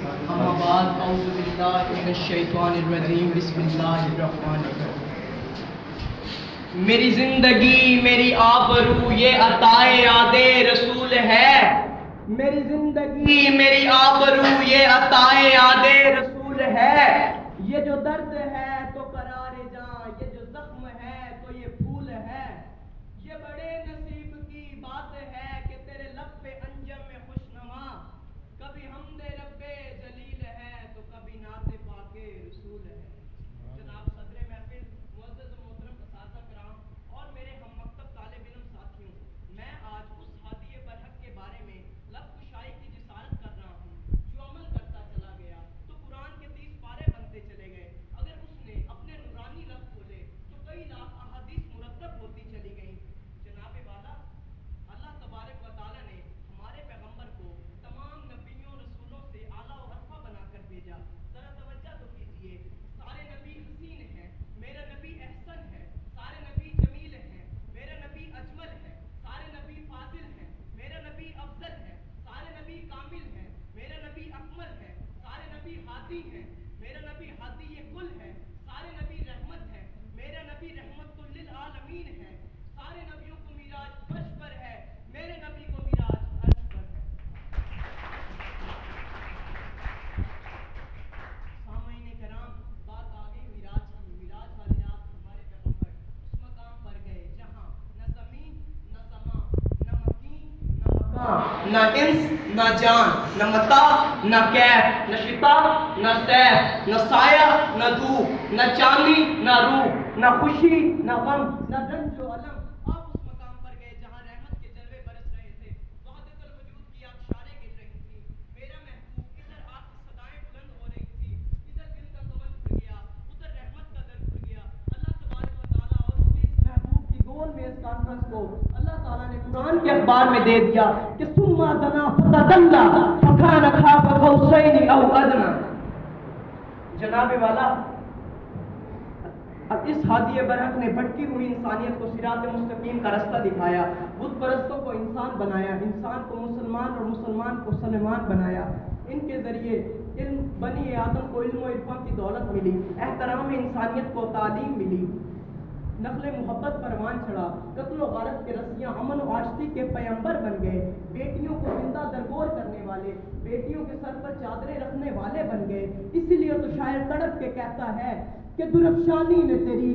اما بعد اعوذ باللہ من الشیطان الرجیم بسم اللہ الرحمن الرحیم۔ میری زندگی میری آبرو یہ عطائے یاد رسول ہے، میری زندگی میری آبرو یہ عطائے یاد رسول ہے، یہ جو درد ہے تو قرار جاں، یہ جو زخم ہے تو یہ پھول ہے، یہ بڑے نصیب کی بات ہے کہ تیرے لب پہ انجم میں خوشنما، کبھی حمد رب جلیل ہے تو کبھی نعت پاک رسول ہے۔ جناب صدر محفل، معزز و محترم اساتذہ کرام اور میرے ہم مکتب طالب علم ساتھیوں، میں آج اس ہادی برحق کے بارے میں لب کشائی کی جسارت کر رہا ہوں جو عمل کرتا چلا گیا تو قرآن کے 30 پارے بنتے چلے گئے، اگر اس نے اپنے نورانی لب کھولے تو کئی لاکھ احادیث مرتب ہوتی چلی گئیں۔ جناب والا، اللہ تبارک و تعالیٰ نے ہمارے پیغمبر کو تمام نبیوں رسولوں سے اعلیٰ و ارفع بنا کر بھیجا۔ ذرا توجہ تو کیجیے، سارے نبی حسین ہیں، میرا نبی احسن ہے، سارے نبی جمیل ہیں، میرا نبی اجمل ہے، سارے نبی فاضل ہیں، میرا نبی افضل ہے، سارے نبی کامل ہیں، میرا نبی اکمل ہے، سارے نبی ہادی ہیں، میرا نبی ہادی کل ہے، سارے نبی رحمت ہے، میرا نبی رحمت للعالمین ہے، سارے نبیوں کو میراج فرش پر ہے، میرے نبی کو میراج عرش پر ہے۔ سامعین کرام، بات آ گئی میراج کی۔ میراج والی رات ہمارے پیغمبر اس مقام پر گئے جہاں نہ زمین نہ زمان نہ مکین نہ مکان نہ انس نہ جان نہ متا نہ کیف نہ شتا نہ سیف نہ سایہ نہ دھوپ نہ چاندنی نہ روح نہ خوشی نہ غم نہ رنج و علم۔ آپ اس مقام پر گئے جہاں رحمت کے جلوے برس رہے تھے، وحدت الوجود کی آبشاریں گر رہی تھیں، میرا محبوب ادھر آپ کی صدائیں بلند ہو رہی تھی، ادھر دل کا کمل کھل گیا، ادھر رحمت کا در کھل گیا۔ اللہ تبارک و تعالیٰ اور اس کے اس محبوب کی گول میں اس کانفرنس کو اللہ تعالیٰ نے قرآن کے اخبار میں دے دیا کہ ثم دنا فتدلی فکان قاب قوسین او ادنی۔ جناب والا، اب اس ہادی برحق نے بھٹکی ہوئی انسانیت کو صراط مستقیم کا رستہ دکھایا، بت پرستوں کو انسان بنایا، انسان کو مسلمان اور مسلمان کو سلمان بنایا۔ ان کے ذریعے علم بنی آدم کو علم و عرفان کی دولت ملی، احترام انسانیت کو تعلیم ملی، نقل محبت پروان چڑھا، قتل و غارت کے رسیاں امن و آشتی کے پیمبر بن گئے، بیٹیوں کو زندہ درگور کرنے والے، بیٹیوں کے سر پر چادریں رکھنے والے بن گئے۔ اسی لیے تو شاعر تڑپ کے کہتا ہے کہ درفشانی نے تیری